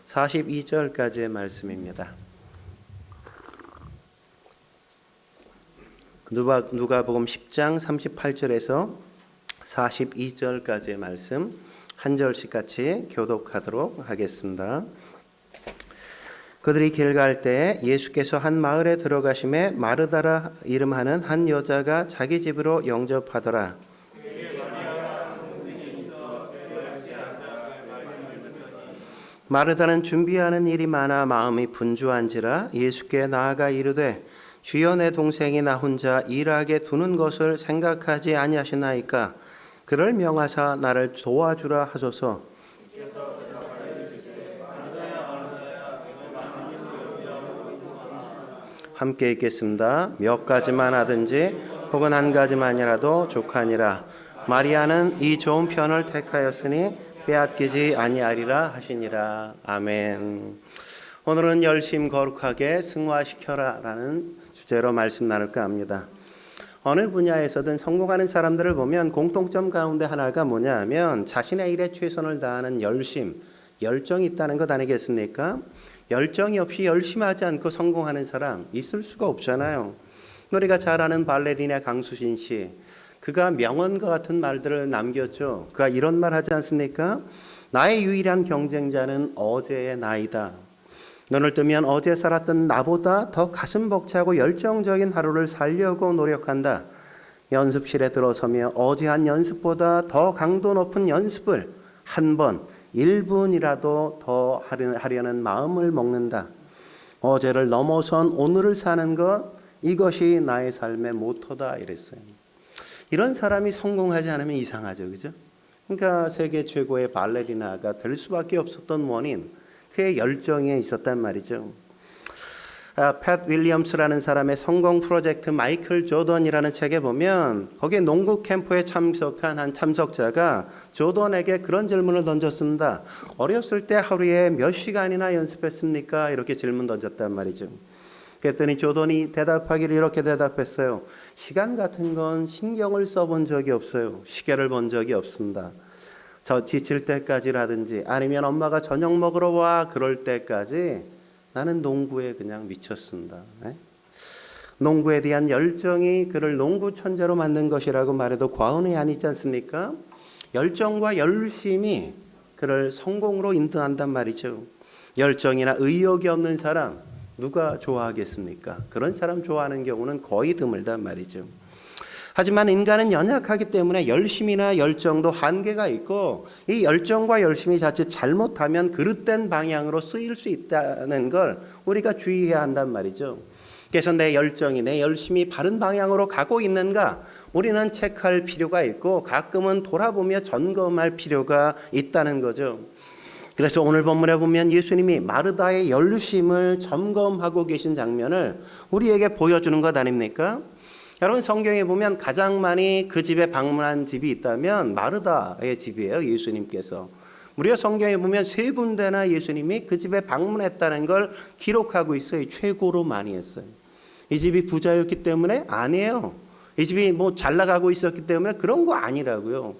42절까지의 말씀입니다. 누가복음 10장 38절에서 42절까지의 말씀 한 절씩 같이 교독하도록 하겠습니다. 그들이 길 갈 때 예수께서 한 마을에 들어가심에 마르다라 이름하는 한 여자가 자기 집으로 영접하더라. 마르다는 준비하는 일이 많아 마음이 분주한지라 예수께 나아가 이르되 주여, 내 동생이 나 혼자 일하게 두는 것을 생각하지 아니하시나이까? 그를 명하사 나를 도와주라 하소서. 함께 읽겠습니다. 몇 가지만 하든지 혹은 한 가지만이라도 족하니라. 마리아는 이 좋은 편을 택하였으니 빼앗기지 아니하리라 하시니라. 아멘. 오늘은 열심 거룩하게 승화시켜라 라는 주제로 말씀 나눌까 합니다. 어느 분야에서든 성공하는 사람들을 보면 공통점 가운데 하나가 뭐냐 하면 자신의 일에 최선을 다하는 열심, 열정이 있다는 것 아니겠습니까? 열정이 없이 열심히 하지 않고 성공하는 사람 있을 수가 없잖아요. 우리가 잘 아는 발레리나 강수진 씨, 그가 명언과 같은 말들을 남겼죠. 그가 이런 말 하지 않습니까? 나의 유일한 경쟁자는 어제의 나이다. 눈을 뜨면 어제 살았던 나보다 더 가슴 벅차고 열정적인 하루를 살려고 노력한다. 연습실에 들어서며 어제 한 연습보다 더 강도 높은 연습을 한 번, 1분이라도 더 하려는 마음을 먹는다. 어제를 넘어선 오늘을 사는 것, 이것이 나의 삶의 모토다 이랬어요. 이런 사람이 성공하지 않으면 이상하죠, 그죠? 그러니까 세계 최고의 발레리나가 될 수밖에 없었던 원인, 그의 열정에 있었단 말이죠. 팻 윌리엄스라는 사람의 성공 프로젝트 마이클 조던이라는 책에 보면 거기에 농구 캠프에 참석한 한 참석자가 조던에게 그런 질문을 던졌습니다. 어렸을 때 하루에 몇 시간이나 연습했습니까? 이렇게 질문 던졌단 말이죠. 그랬더니 조던이 대답하기를 이렇게 대답했어요. 시간 같은 건 신경을 써본 적이 없어요. 시계를 본 적이 없습니다. 저 지칠 때까지라든지 아니면 엄마가 저녁 먹으러 와 그럴 때까지 나는 농구에 그냥 미쳤습니다. 네? 농구에 대한 열정이 그를 농구 천재로 만든 것이라고 말해도 과언이 아니지 않습니까? 열정과 열심이 그를 성공으로 인도한단 말이죠. 열정이나 의욕이 없는 사람 누가 좋아하겠습니까? 그런 사람 좋아하는 경우는 거의 드물단 말이죠. 하지만 인간은 연약하기 때문에 열심이나 열정도 한계가 있고 이 열정과 열심이 자칫 잘못하면 그릇된 방향으로 쓰일 수 있다는 걸 우리가 주의해야 한단 말이죠. 그래서 내 열정이, 내 열심이 바른 방향으로 가고 있는가 우리는 체크할 필요가 있고 가끔은 돌아보며 점검할 필요가 있다는 거죠. 그래서 오늘 본문에 보면 예수님이 마르다의 열심을 점검하고 계신 장면을 우리에게 보여주는 것 아닙니까? 여러분 성경에 보면 가장 많이 그 집에 방문한 집이 있다면 마르다의 집이에요. 예수님께서. 무려 성경에 보면 3군데나 예수님이 그 집에 방문했다는 걸 기록하고 있어요. 최고로 많이 했어요. 이 집이 부자였기 때문에? 아니에요. 이 집이 뭐 잘 나가고 있었기 때문에 그런 거 아니라고요.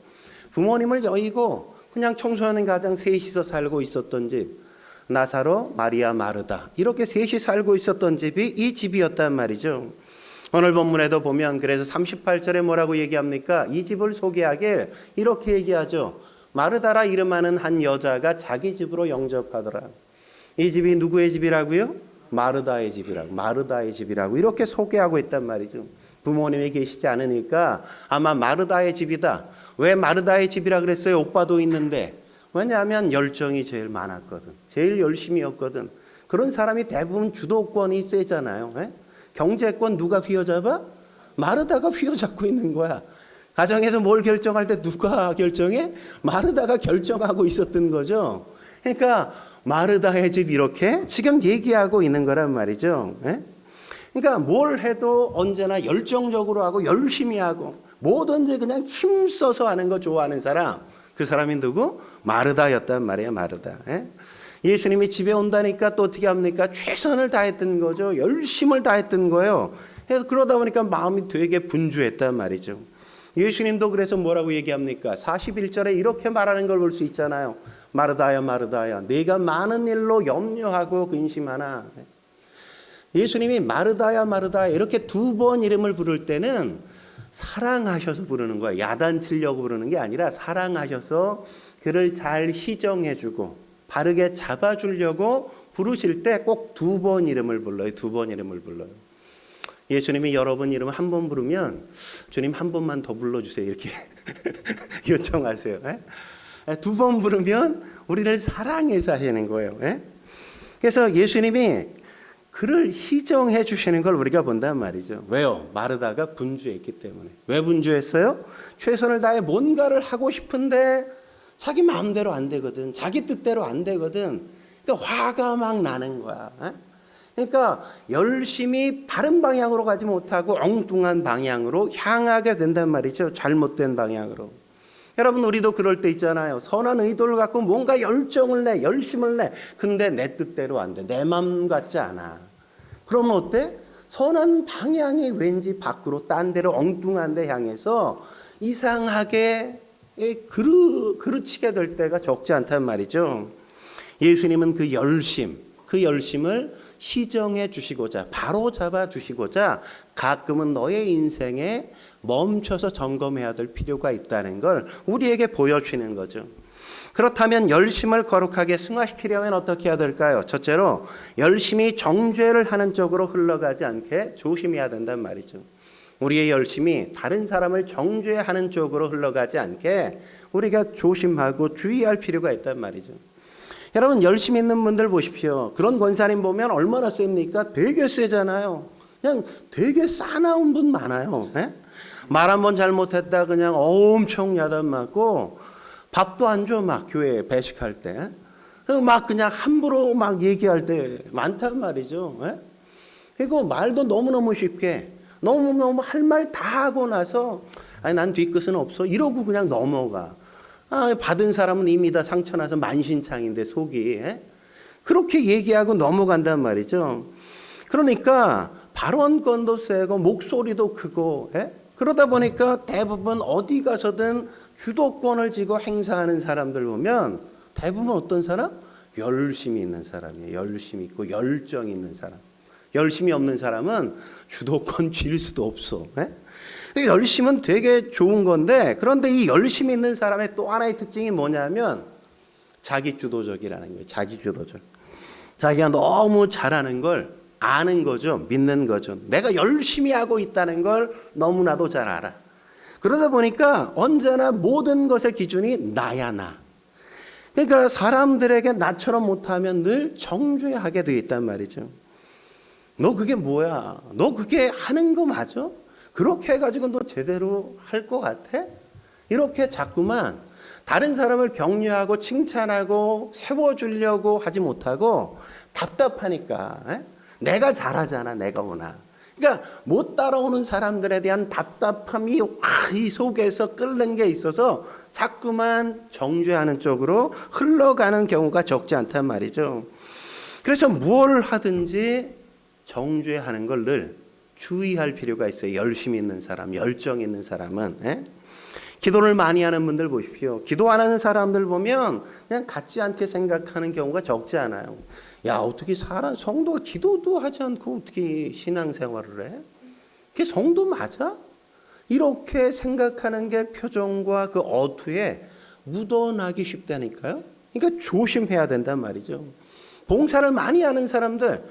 부모님을 여의고 그냥 청소하는 가정 셋이서 살고 있었던 집. 나사로, 마리아, 마르다 이렇게 셋이 살고 있었던 집이 이 집이었단 말이죠. 오늘 본문에도 보면 그래서 38절에 뭐라고 얘기합니까? 이 집을 소개하길 이렇게 얘기하죠. 마르다라 이름하는 한 여자가 자기 집으로 영접하더라. 이 집이 누구의 집이라고요? 마르다의 집이라고. 마르다의 집이라고 이렇게 소개하고 있단 말이죠. 부모님이 계시지 않으니까 아마 마르다의 집이다. 왜 마르다의 집이라 그랬어요? 오빠도 있는데. 왜냐하면 열정이 제일 많았거든. 제일 열심히였거든. 그런 사람이 대부분 주도권이 세잖아요. 네? 경제권 누가 휘어잡아? 마르다가 휘어잡고 있는 거야. 가정에서 뭘 결정할 때 누가 결정해? 마르다가 결정하고 있었던 거죠. 그러니까 마르다의 집 이렇게 지금 얘기하고 있는 거란 말이죠. 네? 그러니까 뭘 해도 언제나 열정적으로 하고 열심히 하고 뭐든지 그냥 힘써서 하는 거 좋아하는 사람, 그 사람이 누구? 마르다였단 말이에요. 마르다. 예? 예수님이 집에 온다니까 또 어떻게 합니까? 최선을 다했던 거죠. 열심을 다했던 거예요. 그래서 그러다 보니까 마음이 되게 분주했단 말이죠. 예수님도 그래서 뭐라고 얘기합니까? 41절에 이렇게 말하는 걸 볼 수 있잖아요. 마르다야 마르다야 네가 많은 일로 염려하고 근심하나. 예수님이 마르다야 마르다야 이렇게 두 번 이름을 부를 때는 사랑하셔서 부르는 거예요. 야단치려고 부르는 게 아니라 사랑하셔서 그를 잘 희정해주고 바르게 잡아주려고 부르실 때 꼭 두 번 이름을 불러요. 두 번 이름을 불러요. 예수님이 여러분 이름 한 번 부르면 주님 한 번만 더 불러주세요 이렇게 요청하세요. 두 번 부르면 우리를 사랑해서 하시는 거예요. 그래서 예수님이 그를 희정해 주시는 걸 우리가 본단 말이죠. 왜요? 마르다가 분주했기 때문에. 왜 분주했어요? 최선을 다해 뭔가를 하고 싶은데 자기 마음대로 안 되거든. 자기 뜻대로 안 되거든. 그러니까 화가 막 나는 거야. 그러니까 열심히 바른 방향으로 가지 못하고 엉뚱한 방향으로 향하게 된단 말이죠. 잘못된 방향으로. 여러분 우리도 그럴 때 있잖아요. 선한 의도를 갖고 뭔가 열정을 내, 열심을 내. 근데 내 뜻대로 안 돼. 내 마음 같지 않아. 그러면 어때? 선한 방향이 왠지 밖으로 딴 데로 엉뚱한 데 향해서 이상하게 그르치게 될 때가 적지 않단 말이죠. 예수님은 그 열심을 희정해 주시고자 바로 잡아 주시고자 가끔은 너의 인생에 멈춰서 점검해야 될 필요가 있다는 걸 우리에게 보여주시는 거죠. 그렇다면 열심을 거룩하게 승화시키려면 어떻게 해야 될까요? 첫째로 열심히 정죄를 하는 쪽으로 흘러가지 않게 조심해야 된단 말이죠. 우리의 열심이 다른 사람을 정죄하는 쪽으로 흘러가지 않게 우리가 조심하고 주의할 필요가 있단 말이죠. 여러분 열심히 있는 분들 보십시오. 그런 권사님 보면 얼마나 셉니까? 되게 세잖아요. 그냥 되게 싸나운 분 많아요. 말 한 번 잘못했다 그냥 엄청 야단 맞고 밥도 안 줘 막 교회 배식할 때. 막 그냥 함부로 막 얘기할 때 많단 말이죠. 그리고 말도 너무너무 쉽게 너무너무 할 말 다 하고 나서 아니 난 뒤끝은 없어 이러고 그냥 넘어가. 받은 사람은 이미 다 상처나서 만신창인데 속이 그렇게 얘기하고 넘어간단 말이죠. 그러니까 발언권도 세고 목소리도 크고 그러다 보니까 대부분 어디 가서든 주도권을 쥐고 행사하는 사람들 보면 대부분 어떤 사람? 열심히 있는 사람이에요. 열심히 있고 열정이 있는 사람. 열심이 없는 사람은 주도권 쥘 수도 없어. 열심은 되게 좋은 건데 그런데 이 열심히 있는 사람의 또 하나의 특징이 뭐냐면 자기주도적이라는 거예요. 자기주도적. 자기가 너무 잘하는 걸 아는 거죠. 믿는 거죠. 내가 열심히 하고 있다는 걸 너무나도 잘 알아. 그러다 보니까 언제나 모든 것의 기준이 나야 나. 그러니까 사람들에게 나처럼 못하면 늘 정죄하게 되어 있단 말이죠. 너 그게 뭐야? 너 그게 하는 거 맞아? 그렇게 해가지고 너 제대로 할 것 같아? 이렇게 자꾸만 다른 사람을 격려하고 칭찬하고 세워주려고 하지 못하고 답답하니까 내가 잘하잖아 내가 오나. 그러니까 못 따라오는 사람들에 대한 답답함이 이 속에서 끓는 게 있어서 자꾸만 정죄하는 쪽으로 흘러가는 경우가 적지 않단 말이죠. 그래서 뭘 하든지 정죄하는 걸 늘 주의할 필요가 있어요. 열심히 있는 사람, 열정 있는 사람은. 기도를 많이 하는 분들 보십시오. 기도 안 하는 사람들 보면 그냥 같지 않게 생각하는 경우가 적지 않아요. 야, 어떻게 성도가 기도도 하지 않고 어떻게 신앙생활을 해? 그게 성도 맞아? 이렇게 생각하는 게 표정과 그 어투에 묻어나기 쉽다니까요. 그러니까 조심해야 된단 말이죠. 봉사를 많이 하는 사람들,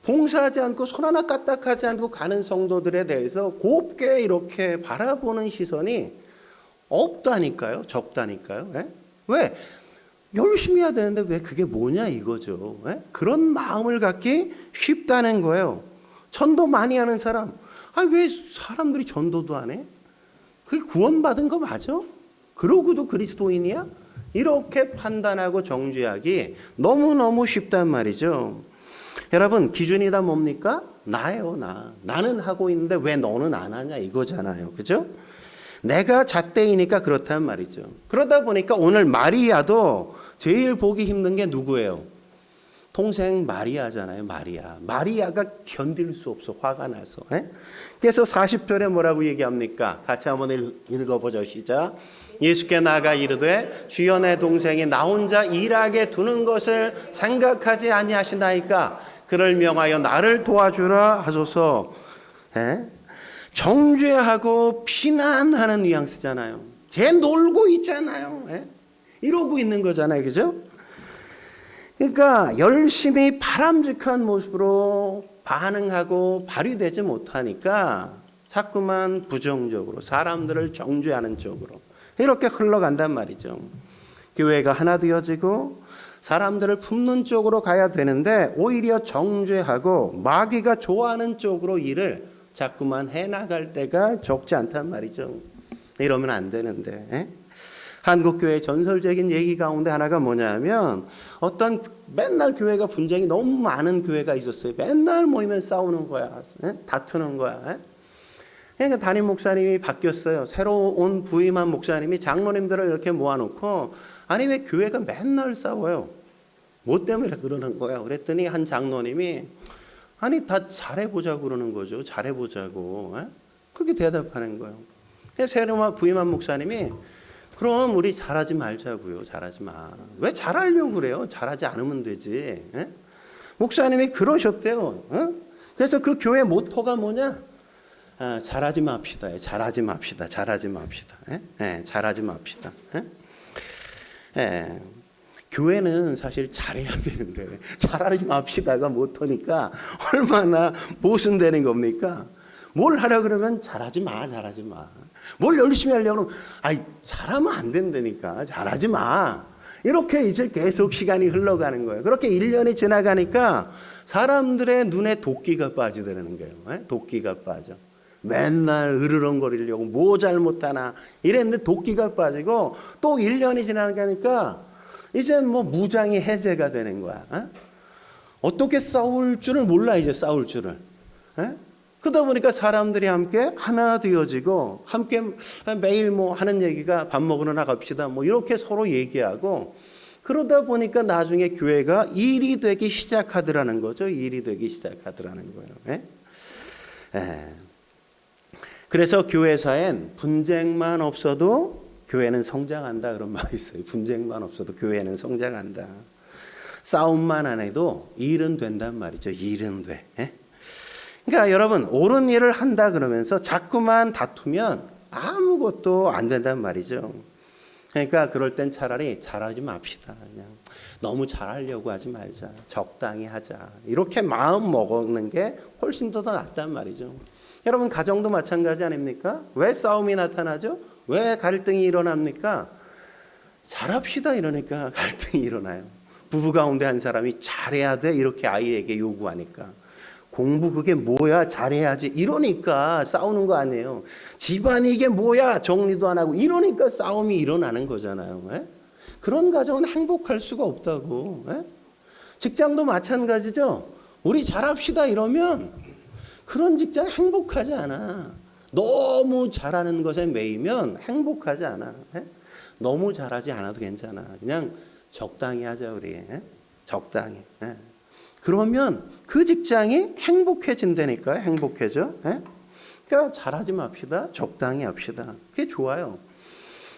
봉사하지 않고 손 하나 까딱하지 않고 가는 성도들에 대해서 곱게 이렇게 바라보는 시선이 없다니까요. 적다니까요. 왜? 열심히 해야 되는데 왜 그게 뭐냐 이거죠. 그런 마음을 갖기 쉽다는 거예요. 전도 많이 하는 사람. 왜 사람들이 전도도 안 해? 그게 구원받은 거 맞아? 그러고도 그리스도인이야? 이렇게 판단하고 정죄하기 너무너무 쉽단 말이죠. 여러분 기준이 다 뭡니까? 나예요. 나는 하고 있는데 왜 너는 안 하냐 이거잖아요. 그죠? 내가 잣대이니까 그렇단 말이죠. 그러다 보니까 오늘 마리아도 제일 보기 힘든 게 누구예요? 동생 마리아잖아요. 마리아가 견딜 수 없어. 화가 나서. 그래서 40절에 뭐라고 얘기합니까? 같이 한번 읽어보죠. 시작. 예수께 나아가 이르되 주여 내 동생이 나 혼자 일하게 두는 것을 생각하지 아니하시나이까 그를 명하여 나를 도와주라 하소서. 정죄하고 비난하는 뉘앙스잖아요. 쟤 놀고 있잖아요. 이러고 있는 거잖아요. 그죠? 그러니까 열심히 바람직한 모습으로 반응하고 발휘되지 못하니까 자꾸만 부정적으로 사람들을 정죄하는 쪽으로 이렇게 흘러간단 말이죠. 교회가 하나 되어지고 사람들을 품는 쪽으로 가야 되는데 오히려 정죄하고 마귀가 좋아하는 쪽으로 일을 자꾸만 해나갈 때가 적지 않단 말이죠. 이러면 안 되는데. 한국교회 전설적인 얘기 가운데 하나가 뭐냐면 어떤 맨날 교회가 분쟁이 너무 많은 교회가 있었어요. 맨날 모이면 싸우는 거야. 다투는 거야. 그러니까 담임 목사님이 바뀌었어요. 새로 온 부임한 목사님이 장로님들을 이렇게 모아놓고 아니 왜 교회가 맨날 싸워요? 뭐 때문에 그러는 거야? 그랬더니 한 장로님이 아니 다 잘해보자고 그러는 거죠. 잘해보자고. 그렇게 대답하는 거예요. 그래서 새로 부임한 목사님이 그럼 우리 잘하지 말자고요. 잘하지 마. 왜 잘하려고 그래요? 잘하지 않으면 되지. 목사님이 그러셨대요. 그래서 그 교회 모토가 뭐냐? 잘하지 맙시다. 잘하지 맙시다. 잘하지 맙시다. 잘하지 맙시다. 교회는 사실 잘해야 되는데 잘하지 맙시다가 모토니까 얼마나 모순되는 겁니까? 뭘 하라 그러면 잘하지 마. 잘하지 마. 뭘 열심히 하려고 하면 잘하면 안 된다니까. 잘하지 마. 이렇게 이제 계속 시간이 흘러가는 거예요. 그렇게 1년이 지나가니까 사람들의 눈에 도끼가 빠지더라는 거예요. 도끼가 빠져. 맨날 으르렁거리려고 뭐 잘못하나 이랬는데 도끼가 빠지고 또 1년이 지나가니까 이제 뭐 무장이 해제가 되는 거야. 어떻게 싸울 줄을 몰라. 이제 싸울 줄을. 그러다 보니까 사람들이 함께 하나 되어지고 함께 매일 뭐 하는 얘기가 밥 먹으러 나갑시다 뭐 이렇게 서로 얘기하고 그러다 보니까 나중에 교회가 일이 되기 시작하더라는 거죠. 일이 되기 시작하더라는 거예요. 그래서 교회사엔 분쟁만 없어도 교회는 성장한다 그런 말이 있어요. 분쟁만 없어도 교회는 성장한다. 싸움만 안 해도 일은 된단 말이죠. 일은 돼. 그러니까 여러분 옳은 일을 한다 그러면서 자꾸만 다투면 아무것도 안 된단 말이죠. 그러니까 그럴 땐 차라리 잘하지 맙시다. 그냥 너무 잘하려고 하지 말자. 적당히 하자. 이렇게 마음 먹는 게 훨씬 더 낫단 말이죠. 여러분 가정도 마찬가지 아닙니까? 왜 싸움이 나타나죠? 왜 갈등이 일어납니까? 잘합시다 이러니까 갈등이 일어나요. 부부 가운데 한 사람이 잘해야 돼 이렇게 아이에게 요구하니까 공부 그게 뭐야 잘해야지 이러니까 싸우는 거 아니에요. 집안이 이게 뭐야 정리도 안 하고 이러니까 싸움이 일어나는 거잖아요. 그런 가정은 행복할 수가 없다고. 직장도 마찬가지죠. 우리 잘합시다 이러면 그런 직장 행복하지 않아. 너무 잘하는 것에 매이면 행복하지 않아. 너무 잘하지 않아도 괜찮아. 그냥 적당히 하자 우리. 적당히. 그러면 그 직장이 행복해진다니까요. 행복해져. 그러니까 잘하지 맙시다. 적당히 합시다. 그게 좋아요.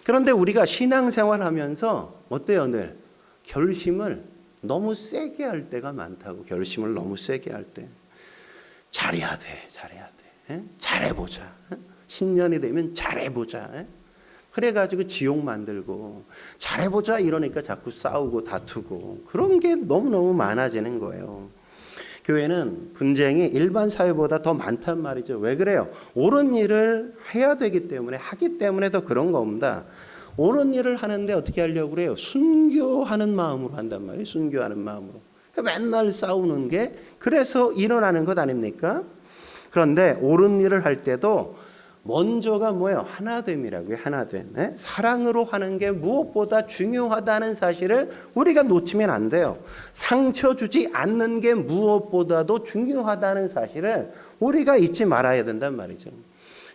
그런데 우리가 신앙생활하면서 어때요? 늘 결심을 너무 세게 할 때가 많다고. 결심을 너무 세게 할 때. 잘해야 돼. 잘해야 돼. 잘해보자. 신년이 되면 잘해보자. 그래가지고 지옥 만들고 잘해보자 이러니까 자꾸 싸우고 다투고 그런 게 너무너무 많아지는 거예요. 교회는 분쟁이 일반 사회보다 더 많단 말이죠. 왜 그래요? 옳은 일을 해야 되기 때문에 하기 때문에 더 그런 겁니다. 옳은 일을 하는데 어떻게 하려고 그래요? 순교하는 마음으로 한단 말이에요. 순교하는 마음으로. 그러니까 맨날 싸우는 게 그래서 일어나는 것 아닙니까? 그런데 옳은 일을 할 때도 먼저가 뭐예요? 하나됨이라고요. 하나됨. 사랑으로 하는 게 무엇보다 중요하다는 사실을 우리가 놓치면 안 돼요. 상처 주지 않는 게 무엇보다도 중요하다는 사실을 우리가 잊지 말아야 된단 말이죠.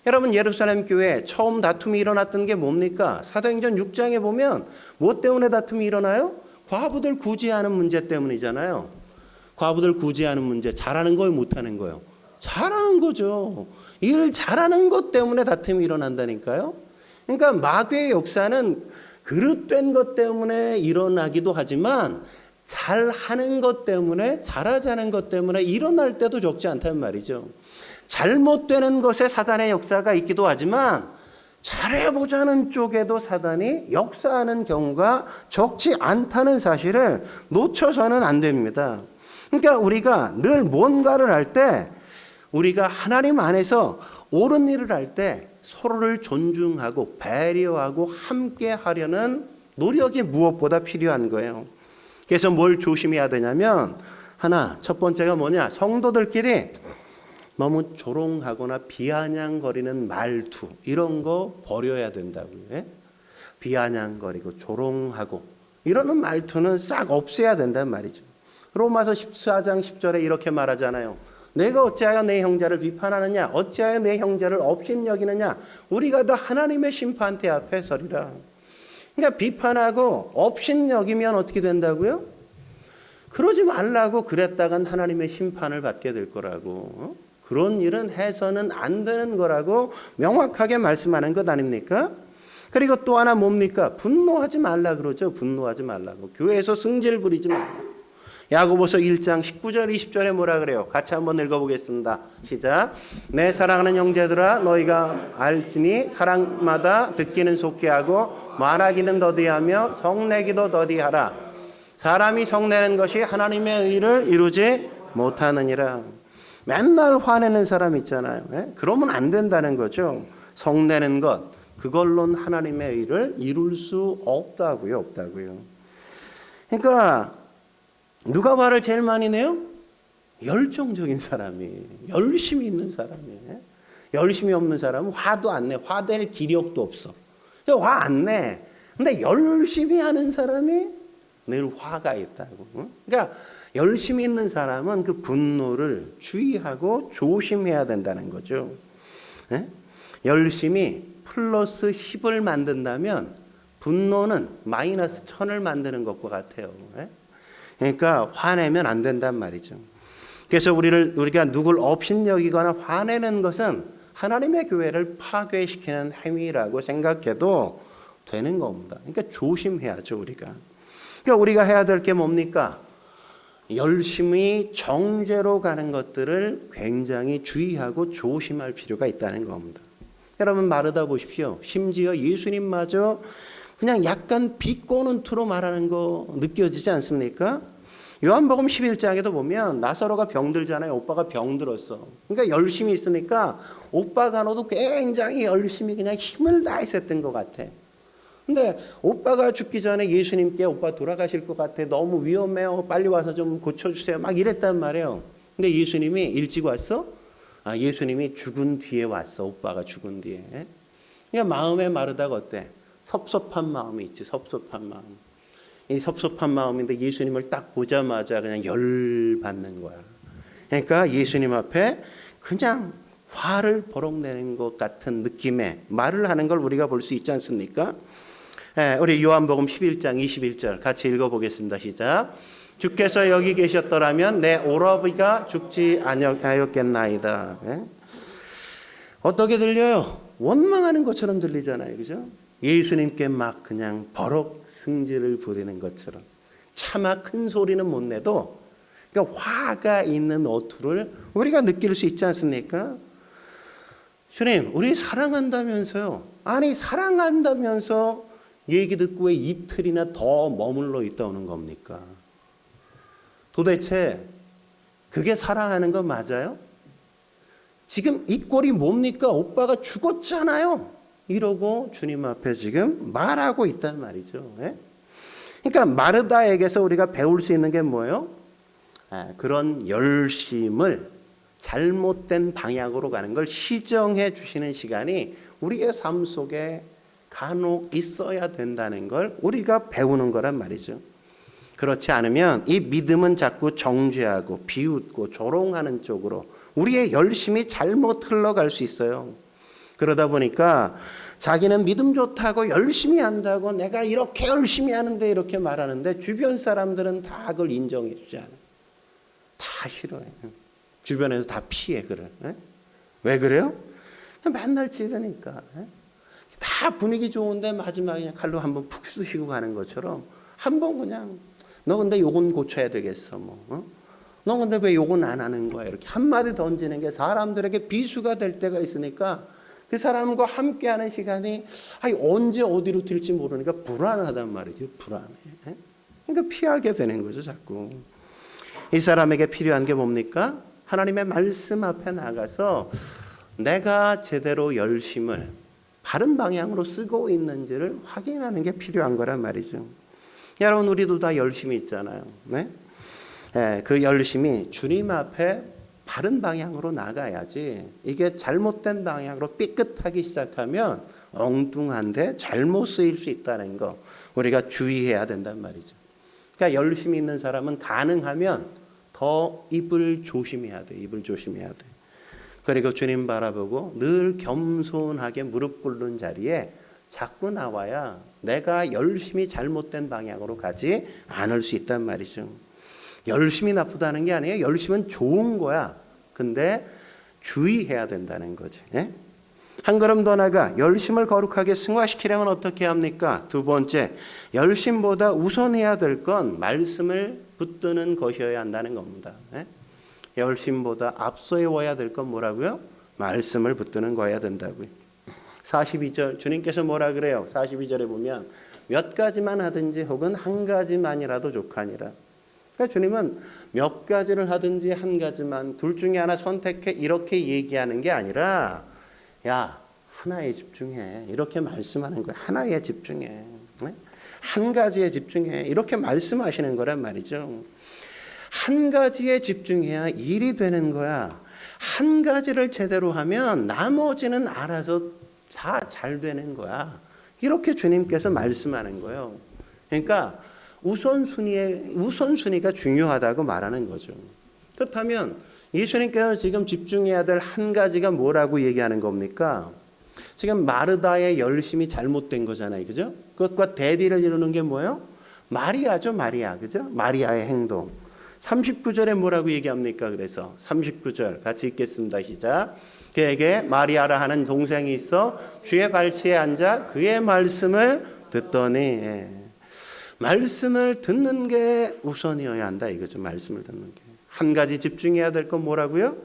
여러분 예루살렘 교회 처음 다툼이 일어났던 게 뭡니까? 사도행전 6장에 보면 뭐 때문에 다툼이 일어나요? 과부들 구제하는 문제 때문이잖아요. 과부들 구제하는 문제, 잘하는 거예요, 못하는 거예요? 잘하는 거죠. 일 잘하는 것 때문에 다툼이 일어난다니까요. 그러니까 마귀의 역사는 그릇된 것 때문에 일어나기도 하지만 잘하는 것 때문에, 잘하자는 것 때문에 일어날 때도 적지 않다는 말이죠. 잘못되는 것에 사단의 역사가 있기도 하지만 잘해보자는 쪽에도 사단이 역사하는 경우가 적지 않다는 사실을 놓쳐서는 안 됩니다. 그러니까 우리가 늘 뭔가를 할 때, 우리가 하나님 안에서 옳은 일을 할 때 서로를 존중하고 배려하고 함께 하려는 노력이 무엇보다 필요한 거예요. 그래서 뭘 조심해야 되냐면, 첫 번째가 뭐냐? 성도들끼리 너무 조롱하거나 비아냥거리는 말투, 이런 거 버려야 된다고요. 비아냥거리고 조롱하고 이러는 말투는 싹 없애야 된다는 말이죠. 로마서 14장 10절에 이렇게 말하잖아요. 내가 어찌하여 내 형제를 비판하느냐? 어찌하여 내 형제를 업신여기느냐? 우리가 다 하나님의 심판대 앞에 서리라. 그러니까 비판하고 업신여기면 어떻게 된다고요? 그러지 말라고 그랬다간 하나님의 심판을 받게 될 거라고. 그런 일은 해서는 안 되는 거라고 명확하게 말씀하는 것 아닙니까? 그리고 또 하나 뭡니까? 분노하지 말라 그러죠. 분노하지 말라고. 교회에서 승질 부리지 말라. 야고보서 1장 19절 20절에 뭐라 그래요? 같이 한번 읽어보겠습니다. 시작. 내 사랑하는 형제들아, 너희가 알지니 사랑마다 듣기는 속히 하고 말하기는 더디하며 성내기도 더디하라. 사람이 성내는 것이 하나님의 의를 이루지 못하느니라. 맨날 화내는 사람 있잖아요. 그러면 안 된다는 거죠. 성내는 것, 그걸로는 하나님의 의를 이룰 수 없다고요. 그러니까 누가 화를 제일 많이 내요? 열정적인 사람이, 열심히 있는 사람이. 열심히 없는 사람은 화도 안 내. 화낼 기력도 없어. 화 안 내. 근데 열심히 하는 사람이 늘 화가 있다고. 그러니까 열심히 있는 사람은 그 분노를 주의하고 조심해야 된다는 거죠. 열심히 플러스 10을 만든다면 분노는 마이너스 1000을 만드는 것과 같아요. 그러니까 화내면 안 된단 말이죠. 그래서 우리가 누굴 업신여기거나 화내는 것은 하나님의 교회를 파괴시키는 행위라고 생각해도 되는 겁니다. 그러니까 조심해야죠, 우리가. 그러니까 우리가 해야 될 게 뭡니까? 열심히 정죄로 가는 것들을 굉장히 주의하고 조심할 필요가 있다는 겁니다. 여러분 마르다 보십시오. 심지어 예수님마저 그냥 약간 비꼬는 투로 말하는 거 느껴지지 않습니까? 요한복음 11장에도 보면 나사로가 병들잖아요. 오빠가 병들었어. 그러니까 열심히 있으니까 오빠가 너도 굉장히 열심히 그냥 힘을 다해서 했던 것 같아. 근데 오빠가 죽기 전에 예수님께 오빠 돌아가실 것 같아. 너무 위험해요. 빨리 와서 좀 고쳐주세요. 막 이랬단 말이에요. 근데 예수님이 일찍 왔어? 예수님이 죽은 뒤에 왔어. 오빠가 죽은 뒤에. 그러니까 마음에 마르다가 어때? 섭섭한 마음이 있지. 섭섭한 마음. 이 섭섭한 마음인데 예수님을 딱 보자마자 그냥 열받는 거야. 그러니까 예수님 앞에 그냥 화를 버럭내는 것 같은 느낌의 말을 하는 걸 우리가 볼 수 있지 않습니까? 우리 요한복음 11장 21절 같이 읽어보겠습니다. 시작. 주께서 여기 계셨더라면 내 오라비가 죽지 아니하였겠나이다. 어떻게 들려요? 원망하는 것처럼 들리잖아요. 그죠? 예수님께 막 그냥 버럭 승질을 부리는 것처럼. 차마 큰 소리는 못 내도 그러니까 화가 있는 어투를 우리가 느낄 수 있지 않습니까? 주님, 우리 사랑한다면서요. 아니 사랑한다면서 얘기 듣고 왜 이틀이나 더 머물러 있다 오는 겁니까? 도대체 그게 사랑하는 거 맞아요? 지금 이 꼴이 뭡니까? 오빠가 죽었잖아요. 이러고 주님 앞에 지금 말하고 있단 말이죠. 그러니까 마르다에게서 우리가 배울 수 있는 게 뭐예요? 그런 열심을 잘못된 방향으로 가는 걸 시정해 주시는 시간이 우리의 삶 속에 간혹 있어야 된다는 걸 우리가 배우는 거란 말이죠. 그렇지 않으면 이 믿음은 자꾸 정죄하고 비웃고 조롱하는 쪽으로 우리의 열심이 잘못 흘러갈 수 있어요. 그러다 보니까 자기는 믿음 좋다고 열심히 한다고 내가 이렇게 열심히 하는데 이렇게 말하는데 주변 사람들은 다 그걸 인정해 주지 않아요. 다 싫어해. 주변에서 다 피해 그래. 왜 그래요? 맨날 찌르니까. 다 분위기 좋은데 마지막에 그냥 칼로 한번 푹 쑤시고 가는 것처럼 한번 그냥 너 근데 요건 고쳐야 되겠어 뭐. 너 근데 왜 요건 안 하는 거야? 이렇게 한마디 던지는 게 사람들에게 비수가 될 때가 있으니까 그 사람과 함께하는 시간이 언제 어디로 튈지 모르니까 불안하단 말이죠. 불안해. 그러니까 피하게 되는 거죠 자꾸. 이 사람에게 필요한 게 뭡니까? 하나님의 말씀 앞에 나가서 내가 제대로 열심을 바른 방향으로 쓰고 있는지를 확인하는 게 필요한 거란 말이죠. 여러분 우리도 다 열심히 있잖아요. 네? 그 열심이 주님 앞에 바른 방향으로 나가야지 이게 잘못된 방향으로 삐끗하기 시작하면 엉뚱한데 잘못 쓰일 수 있다는 거 우리가 주의해야 된단 말이죠. 그러니까 열심히 있는 사람은 가능하면 더 입을 조심해야 돼. 입을 조심해야 돼. 그리고 주님 바라보고 늘 겸손하게 무릎 꿇는 자리에 자꾸 나와야 내가 열심히 잘못된 방향으로 가지 않을 수 있단 말이죠. 열심히 나쁘다는 게 아니에요. 열심은 좋은 거야. 근데 주의해야 된다는 거지. 한 걸음 더 나가 열심을 거룩하게 승화시키려면 어떻게 합니까? 두 번째, 열심보다 우선해야 될 건 말씀을 붙드는 것이어야 한다는 겁니다. 열심보다 앞서야 될 건 뭐라고요? 말씀을 붙드는 거여야 된다고요. 42절 주님께서 뭐라 그래요? 42절에 보면 몇 가지만 하든지 혹은 한 가지만이라도 족하니라. 그러니까 주님은 몇 가지를 하든지 한 가지만 둘 중에 하나 선택해 이렇게 얘기하는 게 아니라 야 하나에 집중해 이렇게 말씀하는 거예요. 하나에 집중해. 한 가지에 집중해 이렇게 말씀하시는 거란 말이죠. 한 가지에 집중해야 일이 되는 거야. 한 가지를 제대로 하면 나머지는 알아서 다 잘 되는 거야. 이렇게 주님께서 말씀하는 거예요. 그러니까 우선순위가 중요하다고 말하는 거죠. 그렇다면 예수님께서 지금 집중해야 될 한 가지가 뭐라고 얘기하는 겁니까? 지금 마르다의 열심이 잘못된 거잖아요. 그죠? 그것과 대비를 이루는 게 뭐예요? 마리아죠. 마리아. 그죠? 마리아의 행동. 39절에 뭐라고 얘기합니까? 그래서 39절 같이 읽겠습니다. 시작. 그에게 마리아라 하는 동생이 있어 주의 발치에 앉아 그의 말씀을 듣더니 말씀을 듣는 게 우선이어야 한다 이거죠. 말씀을 듣는 게. 한 가지 집중해야 될 건 뭐라고요?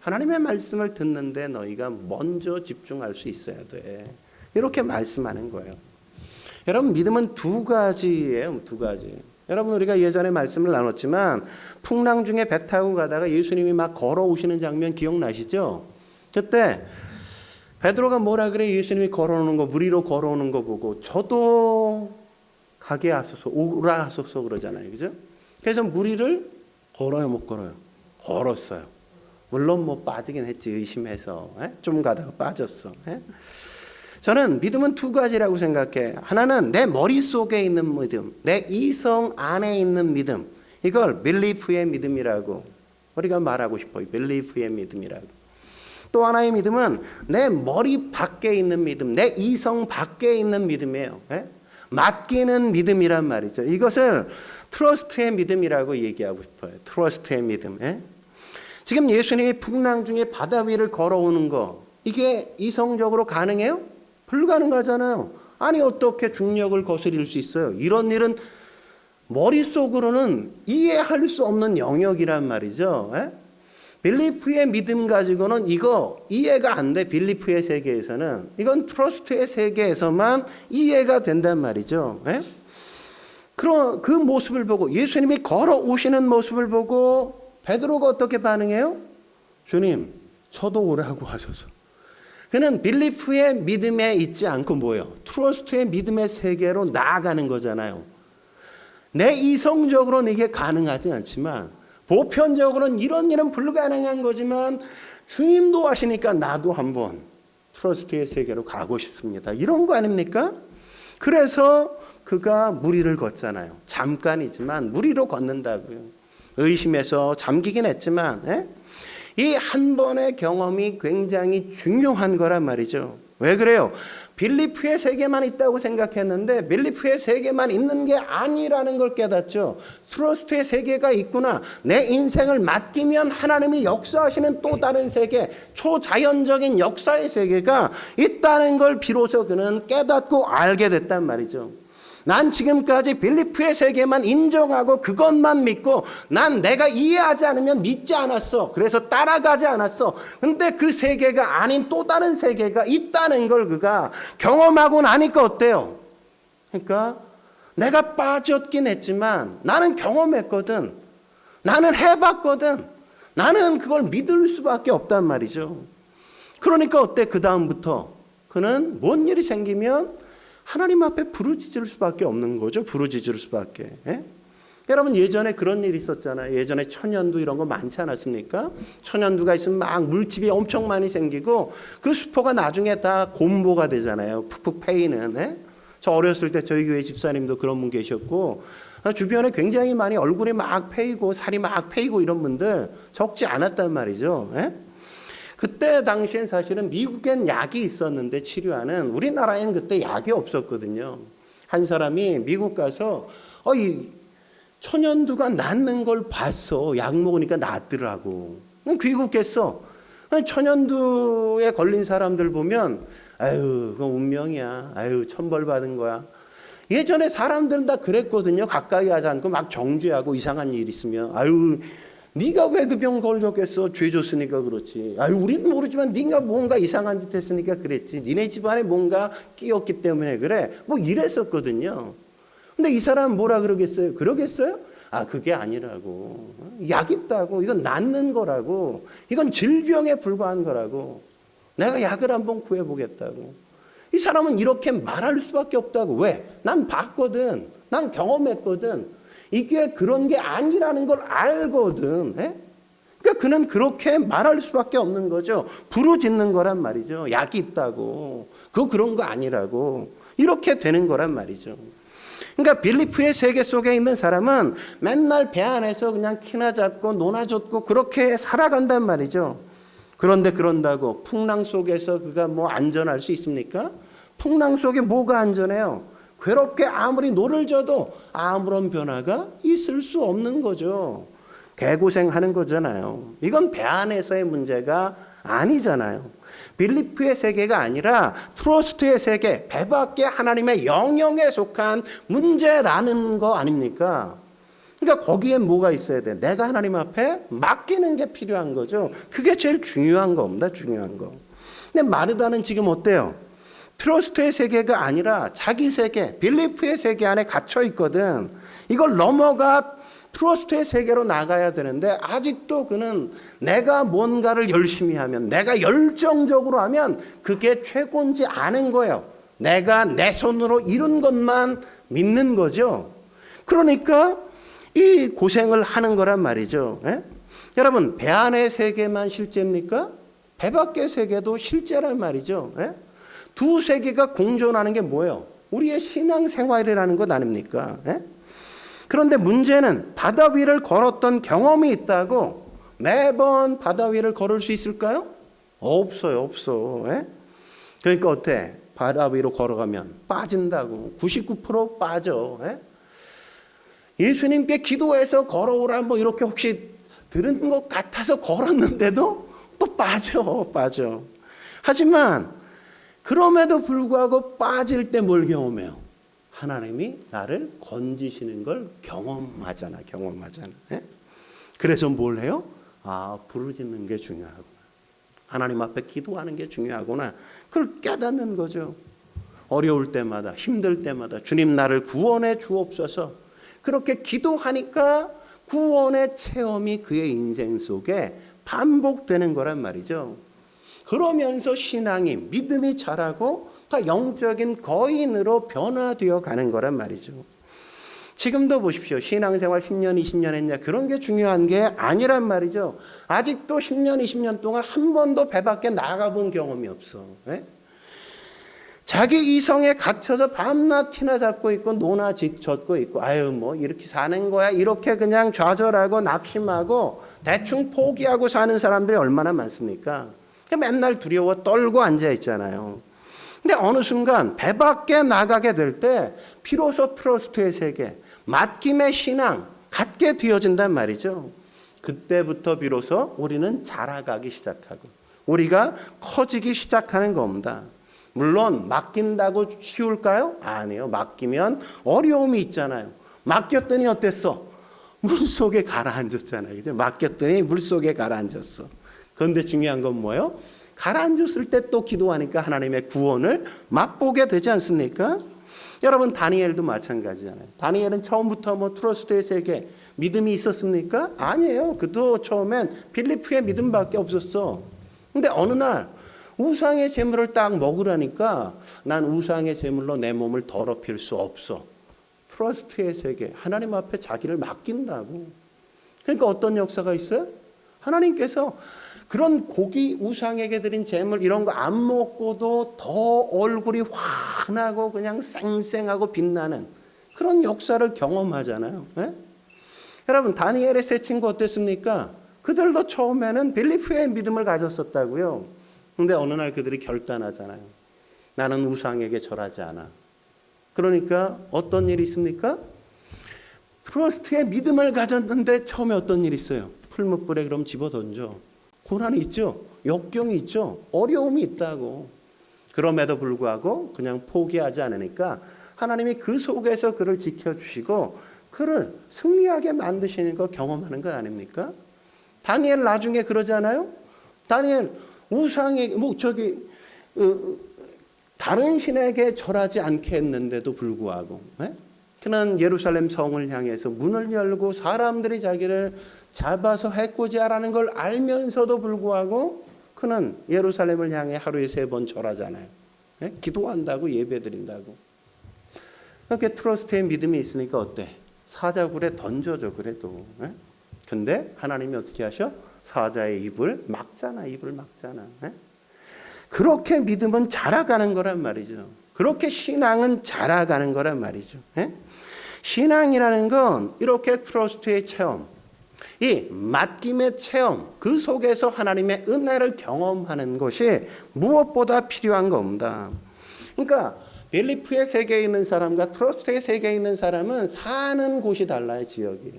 하나님의 말씀을 듣는데 너희가 먼저 집중할 수 있어야 돼. 이렇게 말씀하는 거예요. 여러분 믿음은 두 가지예요. 두 가지. 여러분 우리가 예전에 말씀을 나눴지만 풍랑 중에 배 타고 가다가 예수님이 막 걸어오시는 장면 기억나시죠? 그때 베드로가 뭐라 그래? 예수님이 걸어오는 거 물 위로 걸어오는 거 보고 저도 가게 하소서 오라 하소서 그러잖아요. 그죠? 그래서 물 위를 걸어요 못 걸어요? 걸었어요. 물론 뭐 빠지긴 했지 의심해서 좀 가다가 빠졌어. 저는 믿음은 두 가지라고 생각해. 하나는 내 머릿속에 있는 믿음, 내 이성 안에 있는 믿음. 이걸 빌리프의 믿음이라고 우리가 말하고 싶어요. 빌리프의 믿음이라고. 또 하나의 믿음은 내 머리 밖에 있는 믿음, 내 이성 밖에 있는 믿음이에요. 맡기는 믿음이란 말이죠. 이것을 트러스트의 믿음이라고 얘기하고 싶어요. 트러스트의 믿음. 지금 예수님이 풍랑 중에 바다 위를 걸어오는 거 이게 이성적으로 가능해요? 불가능하잖아요. 아니 어떻게 중력을 거스릴 수 있어요? 이런 일은 머릿속으로는 이해할 수 없는 영역이란 말이죠. 빌리프의 믿음 가지고는 이거 이해가 안 돼. 빌리프의 세계에서는. 이건 트러스트의 세계에서만 이해가 된단 말이죠. 그런 그 모습을 보고 예수님이 걸어오시는 모습을 보고 베드로가 어떻게 반응해요? 주님, 저도 오라고 하소서. 그는 빌리프의 믿음에 있지 않고 뭐예요? 트러스트의 믿음의 세계로 나아가는 거잖아요. 내 이성적으로는 이게 가능하지 않지만 보편적으로는 이런 일은 불가능한 거지만 주님도 하시니까 나도 한번 트러스트의 세계로 가고 싶습니다. 이런 거 아닙니까? 그래서 그가 물 위를 걷잖아요. 잠깐이지만 물 위로 걷는다고요. 의심해서 잠기긴 했지만 이 한 번의 경험이 굉장히 중요한 거란 말이죠. 왜 그래요? 빌리프의 세계만 있다고 생각했는데 빌리프의 세계만 있는 게 아니라는 걸 깨닫죠. 트러스트의 세계가 있구나. 내 인생을 맡기면 하나님이 역사하시는 또 다른 세계, 초자연적인 역사의 세계가 있다는 걸 비로소 그는 깨닫고 알게 됐단 말이죠. 난 지금까지 빌리프의 세계만 인정하고 그것만 믿고 난 내가 이해하지 않으면 믿지 않았어. 그래서 따라가지 않았어. 근데 그 세계가 아닌 또 다른 세계가 있다는 걸 그가 경험하고 나니까 어때요? 그러니까 내가 빠졌긴 했지만 나는 경험했거든. 나는 해봤거든. 나는 그걸 믿을 수밖에 없단 말이죠. 그러니까 어때? 그 다음부터 그는 뭔 일이 생기면 하나님 앞에 부르짖을 수밖에 없는 거죠. 부르짖을 수밖에. 예? 여러분 예전에 그런 일이 있었잖아요. 예전에 천연두 이런 거 많지 않았습니까? 천연두가 있으면 막 물집이 엄청 많이 생기고 그 수포가 나중에 다 곰보가 되잖아요. 푹푹 패이는. 예? 저 어렸을 때 저희 교회 집사님도 그런 분 계셨고 주변에 굉장히 많이 얼굴이 막 패이고 살이 막 패이고 이런 분들 적지 않았단 말이죠. 예? 그때 당시엔 사실은 미국엔 약이 있었는데 치료하는, 우리나라엔 그때 약이 없었거든요. 한 사람이 미국 가서 이 천연두가 낫는 걸 봤어. 약 먹으니까 낫더라고. 귀국했어. 천연두에 걸린 사람들 보면 아유 그건 운명이야. 아유 천벌 받은 거야. 예전에 사람들은 다 그랬거든요. 가까이 하지 않고 막 정죄하고 이상한 일 있으면 아유 네가 왜 그 병 걸렸겠어? 죄 줬으니까 그렇지. 아유 우리는 모르지만 네가 뭔가 이상한 짓 했으니까 그랬지. 니네 집안에 뭔가 끼었기 때문에 그래. 뭐 이랬었거든요. 근데 이 사람은 뭐라 그러겠어요? 그러겠어요? 아 그게 아니라고. 약 있다고. 이건 낫는 거라고. 이건 질병에 불과한 거라고. 내가 약을 한번 구해보겠다고. 이 사람은 이렇게 말할 수밖에 없다고. 왜? 난 봤거든. 난 경험했거든. 이게 그런 게 아니라는 걸 알거든. 에? 그러니까 그는 그렇게 말할 수밖에 없는 거죠. 부르짖는 거란 말이죠. 약이 있다고. 그거 그런 거 아니라고. 이렇게 되는 거란 말이죠. 그러니까 빌리프의 세계 속에 있는 사람은 맨날 배 안에서 그냥 키나 잡고 노나 줬고 그렇게 살아간단 말이죠. 그런데 그런다고 풍랑 속에서 그가 뭐 안전할 수 있습니까? 풍랑 속에 뭐가 안전해요? 괴롭게 아무리 노를 져도 아무런 변화가 있을 수 없는 거죠. 개고생하는 거잖아요. 이건 배 안에서의 문제가 아니잖아요. 빌리프의 세계가 아니라 트러스트의 세계, 배 밖에 하나님의 영역에 속한 문제라는 거 아닙니까? 그러니까 거기에 뭐가 있어야 돼? 내가 하나님 앞에 맡기는 게 필요한 거죠. 그게 제일 중요한 겁니다. 중요한 거. 근데 마르다는 지금 어때요? 트러스트의 세계가 아니라 자기 세계, 빌리프의 세계 안에 갇혀 있거든. 이걸 넘어가 트러스트의 세계로 나가야 되는데 아직도 그는 내가 뭔가를 열심히 하면, 내가 열정적으로 하면 그게 최고인지 아는 거예요. 내가 내 손으로 이룬 것만 믿는 거죠. 그러니까 이 고생을 하는 거란 말이죠. 예? 여러분 배 안의 세계만 실제입니까? 배 밖의 세계도 실제란 말이죠. 예? 두 세계가 공존하는 게 뭐예요? 우리의 신앙생활이라는 것 아닙니까? 예? 그런데 문제는 바다 위를 걸었던 경험이 있다고 매번 바다 위를 걸을 수 있을까요? 없어요. 없어. 예? 그러니까 어때? 바다 위로 걸어가면 빠진다고. 99% 빠져. 예? 예수님께 기도해서 걸어오라 뭐 이렇게 혹시 들은 것 같아서 걸었는데도 또 빠져. 하지만 그럼에도 불구하고 빠질 때 뭘 경험해요? 하나님이 나를 건지시는 걸 경험하잖아. 예? 그래서 뭘 해요? 부르짖는 게 중요하구나. 하나님 앞에 기도하는 게 중요하구나. 그걸 깨닫는 거죠. 어려울 때마다, 힘들 때마다 주님 나를 구원해 주옵소서. 그렇게 기도하니까 구원의 체험이 그의 인생 속에 반복되는 거란 말이죠. 그러면서 신앙이, 믿음이 자라고 다 영적인 거인으로 변화되어 가는 거란 말이죠. 지금도 보십시오. 신앙생활 10년, 20년 했냐 그런 게 중요한 게 아니란 말이죠. 아직도 10년, 20년 동안 한 번도 배 밖에 나가본 경험이 없어. 예? 자기 이성에 갇혀서 밤낮 키나 잡고 있고 노나 젖고 있고 아유 뭐 이렇게 사는 거야 이렇게 그냥 좌절하고 낙심하고 대충 포기하고 사는 사람들이 얼마나 많습니까? 맨날 두려워 떨고 앉아 있잖아요. 근데 어느 순간 배 밖에 나가게 될 때 비로소 트러스트의 세계, 맡김의 신앙 갖게 되어진단 말이죠. 그때부터 비로소 우리는 자라가기 시작하고 우리가 커지기 시작하는 겁니다. 물론 맡긴다고 쉬울까요? 아니에요. 맡기면 어려움이 있잖아요. 맡겼더니 어땠어? 물속에 가라앉았잖아요. 그죠? 맡겼더니 물속에 가라앉았어. 그런데 중요한 건 뭐예요? 가라앉았을 때 또 기도하니까 하나님의 구원을 맛보게 되지 않습니까? 여러분 다니엘도 마찬가지잖아요. 다니엘은 처음부터 뭐 트러스트의 세계 믿음이 있었습니까? 아니에요. 그도 처음엔 빌리프의 믿음밖에 없었어. 근데 어느 날 우상의 제물을 딱 먹으라니까 난 우상의 제물로 내 몸을 더럽힐 수 없어. 트러스트의 세계, 하나님 앞에 자기를 맡긴다고. 그러니까 어떤 역사가 있어요? 하나님께서 그런 고기 우상에게 드린 제물 이런 거 안 먹고도 더 얼굴이 환하고 그냥 쌩쌩하고 빛나는 그런 역사를 경험하잖아요. 네? 여러분 다니엘의 세 친구 어땠습니까? 그들도 처음에는 빌리프의 믿음을 가졌었다고요. 근데 어느 날 그들이 결단하잖아요. 나는 우상에게 절하지 않아. 그러니까 어떤 일이 있습니까? 트러스트의 믿음을 가졌는데 처음에 어떤 일이 있어요? 풀무불에 그럼 집어던져. 고난이 있죠. 역경이 있죠. 어려움이 있다고. 그럼에도 불구하고 그냥 포기하지 않으니까 하나님이 그 속에서 그를 지켜주시고 그를 승리하게 만드시는 거 경험하는 것 아닙니까? 다니엘 나중에 그러잖아요. 다니엘 우상에 다른 신에게 절하지 않게 했는데도 불구하고 그는 예루살렘 성을 향해서 문을 열고 사람들이 자기를 잡아서 해코지하라는 걸 알면서도 불구하고 그는 예루살렘을 향해 하루에 3번 절하잖아요. 기도한다고 예배드린다고. 그렇게 트러스트의 믿음이 있으니까 어때? 사자굴에 던져줘 그래도. 근데 하나님이 어떻게 하셔? 사자의 입을 막잖아. 입을 막잖아. 그렇게 믿음은 자라가는 거란 말이죠. 그렇게 신앙은 자라가는 거란 말이죠. 신앙이라는 건 이렇게 트러스트의 체험, 이 맡김의 체험, 그 속에서 하나님의 은혜를 경험하는 것이 무엇보다 필요한 겁니다. 그러니까 빌리프의 세계에 있는 사람과 트러스트의 세계에 있는 사람은 사는 곳이 달라요. 지역이.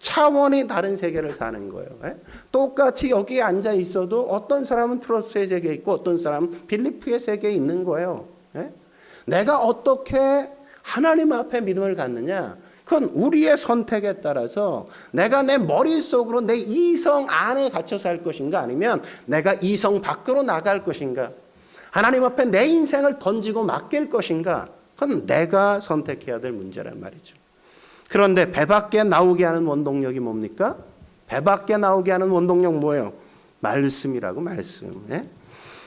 차원이 다른 세계를 사는 거예요. 똑같이 여기에 앉아 있어도 어떤 사람은 트러스트의 세계에 있고 어떤 사람은 빌리프의 세계에 있는 거예요. 내가 어떻게 하나님 앞에 믿음을 갖느냐? 그건 우리의 선택에 따라서 내가 내 머릿속으로 내 이성 안에 갇혀 살 것인가 아니면 내가 이성 밖으로 나갈 것인가? 하나님 앞에 내 인생을 던지고 맡길 것인가? 그건 내가 선택해야 될 문제란 말이죠. 그런데 배 밖에 나오게 하는 원동력이 뭡니까? 배 밖에 나오게 하는 원동력 뭐예요? 말씀이라고 말씀.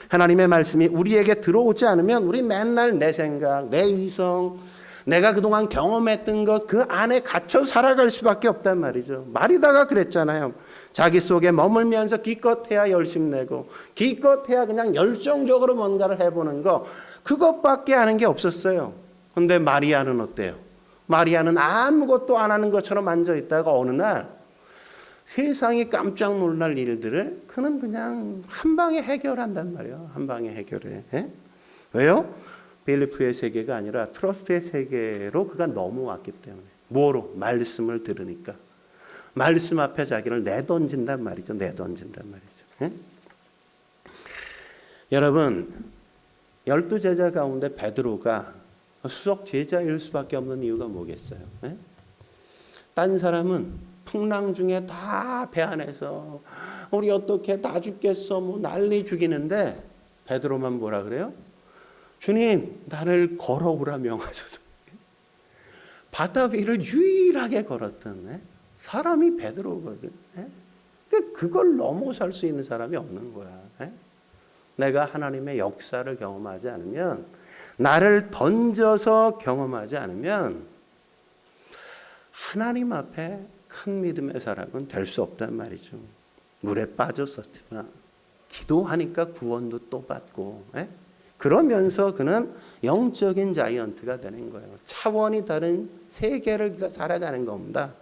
하나님의 말씀이 우리에게 들어오지 않으면 우리 맨날 내 생각, 내 이성, 내가 그동안 경험했던 것 그 안에 갇혀 살아갈 수밖에 없단 말이죠. 마리다가 그랬잖아요. 자기 속에 머물면서 기껏해야 열심내고 기껏해야 그냥 열정적으로 뭔가를 해보는 거 그것밖에 아는 게 없었어요. 그런데 마리아는 어때요? 마리아는 아무것도 안 하는 것처럼 앉아있다가 어느 날 세상이 깜짝 놀랄 일들을 그는 그냥 한 방에 해결한단 말이에요. 한 방에 해결해. 왜요? 빌리프의 세계가 아니라 트러스트의 세계로 그가 넘어왔기 때문에. 뭐로? 말씀을 들으니까. 말씀 앞에 자기를 내던진단 말이죠. 내던진단 말이죠. 여러분 12제자 가운데 베드로가 수석 제자일 수밖에 없는 이유가 뭐겠어요? 딴 사람은 풍랑 중에 다 배 안에서 우리 어떻게 다 죽겠어 뭐 난리 죽이는데 베드로만 뭐라 그래요? 주님 나를 걸어오라 명하소서. 바다 위를 유일하게 걸었던 사람이 베드로거든. 그걸 넘어설 수 있는 사람이 없는 거야. 내가 하나님의 역사를 경험하지 않으면 나를 던져서 경험하지 않으면 하나님 앞에 큰 믿음의 사람은 될 수 없단 말이죠. 물에 빠졌었지만 기도하니까 구원도 또 받고 그러면서 그는 영적인 자이언트가 되는 거예요. 차원이 다른 세계를 살아가는 겁니다.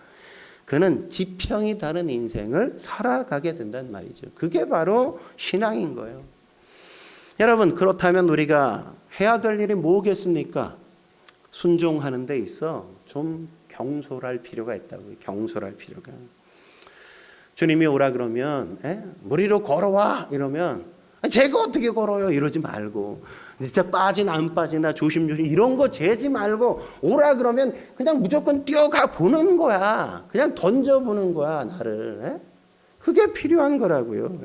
그는 지평이 다른 인생을 살아가게 된단 말이죠. 그게 바로 신앙인 거예요. 여러분, 그렇다면 우리가 해야 될 일이 뭐겠습니까? 순종하는 데 있어 좀 경솔할 필요가 있다고요. 경솔할 필요가. 주님이 오라 그러면 무리로 걸어와 이러면 제가 어떻게 걸어요? 이러지 말고 진짜 빠지나 안 빠지나 조심조심 이런 거 재지 말고 오라 그러면 그냥 무조건 뛰어가 보는 거야. 그냥 던져보는 거야, 나를. 그게 필요한 거라고요.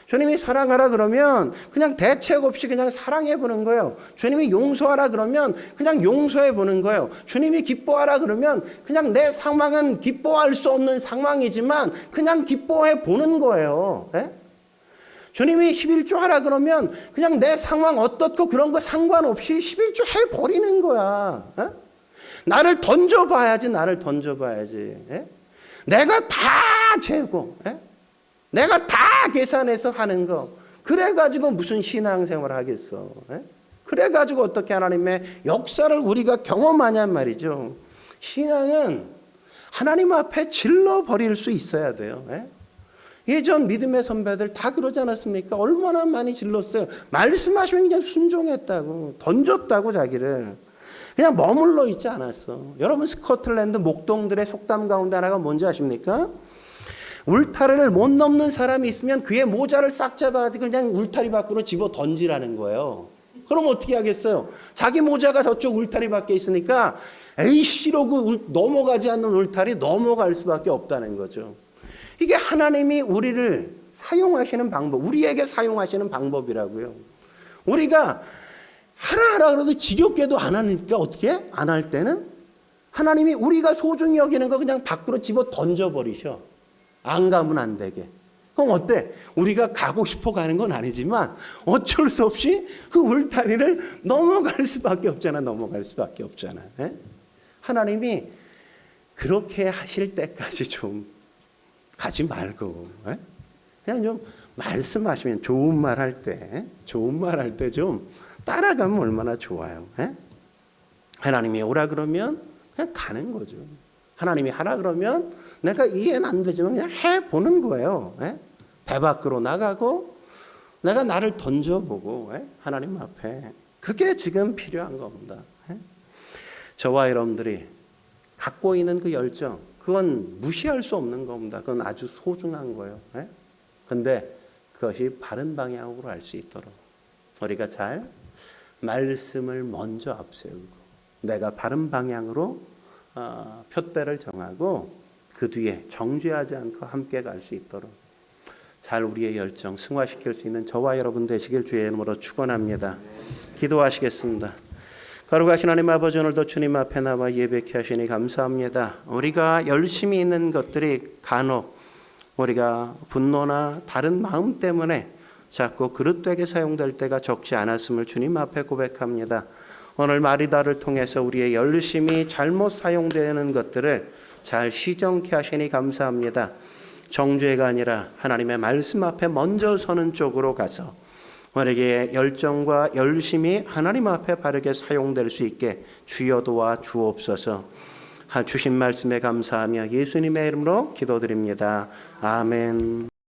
주님이 사랑하라 그러면 그냥 대책 없이 그냥 사랑해 보는 거예요. 주님이 용서하라 그러면 그냥 용서해 보는 거예요. 주님이 기뻐하라 그러면 그냥 내 상황은 기뻐할 수 없는 상황이지만 그냥 기뻐해 보는 거예요. 주님이 11조 하라 그러면 그냥 내 상황 어떻고 그런 거 상관없이 11조 해버리는 거야. 나를 던져봐야지, 나를 던져봐야지. 내가 다 재고, 내가 다 계산해서 하는 거. 그래가지고 무슨 신앙생활 하겠어. 그래가지고 어떻게 하나님의 역사를 우리가 경험하냔 말이죠. 신앙은 하나님 앞에 질러버릴 수 있어야 돼요. 예전 믿음의 선배들 다 그러지 않았습니까? 얼마나 많이 질렀어요. 말씀하시면 그냥 순종했다고, 던졌다고 자기를. 그냥 머물러 있지 않았어. 여러분, 스코틀랜드 목동들의 속담 가운데 하나가 뭔지 아십니까? 울타리를 못 넘는 사람이 있으면 그의 모자를 싹 잡아가지고 그냥 울타리 밖으로 집어 던지라는 거예요. 그럼 어떻게 하겠어요? 자기 모자가 저쪽 울타리 밖에 있으니까 에이씨 이러고 넘어가지 않는 울타리 넘어갈 수밖에 없다는 거죠. 이게 하나님이 우리를 사용하시는 방법, 우리에게 사용하시는 방법이라고요. 우리가 하라 그래도 지겹게도 안 하니까 어떻게? 안 할 때는 하나님이 우리가 소중히 여기는 거 그냥 밖으로 집어 던져버리셔. 안 가면 안 되게. 그럼 어때? 우리가 가고 싶어 가는 건 아니지만 어쩔 수 없이 그 울타리를 넘어갈 수밖에 없잖아. 넘어갈 수밖에 없잖아. 하나님이 그렇게 하실 때까지 좀 가지 말고 그냥 좀 말씀하시면 좋은 말 할 때 좀 따라가면 얼마나 좋아요. 하나님이 오라 그러면 그냥 가는 거죠. 하나님이 하라 그러면 내가 이해는 안 되지만 그냥 해보는 거예요. 배 밖으로 나가고 내가 나를 던져보고 하나님 앞에. 그게 지금 필요한 겁니다. 저와 여러분들이 갖고 있는 그 열정, 그건 무시할 수 없는 겁니다. 그건 아주 소중한 거예요. 그런데 그것이 바른 방향으로 갈 수 있도록 우리가 잘 말씀을 먼저 앞세우고 내가 바른 방향으로 표대를 정하고 그 뒤에 정죄하지 않고 함께 갈 수 있도록 잘 우리의 열정 승화시킬 수 있는 저와 여러분 되시길 주의 이름으로 축원합니다. 기도하시겠습니다. 거룩하신 하나님 아버지, 오늘도 주님 앞에 나와 예배케 하시니 감사합니다. 우리가 열심히 있는 것들이 간혹 우리가 분노나 다른 마음 때문에 자꾸 그릇되게 사용될 때가 적지 않았음을 주님 앞에 고백합니다. 오늘 마리다를 통해서 우리의 열심히 잘못 사용되는 것들을 잘 시정케 하시니 감사합니다. 정죄가 아니라 하나님의 말씀 앞에 먼저 서는 쪽으로 가서 우리에게 열정과 열심이 하나님 앞에 바르게 사용될 수 있게 주여 도와 주옵소서. 주신 말씀에 감사하며 예수님의 이름으로 기도드립니다. 아멘.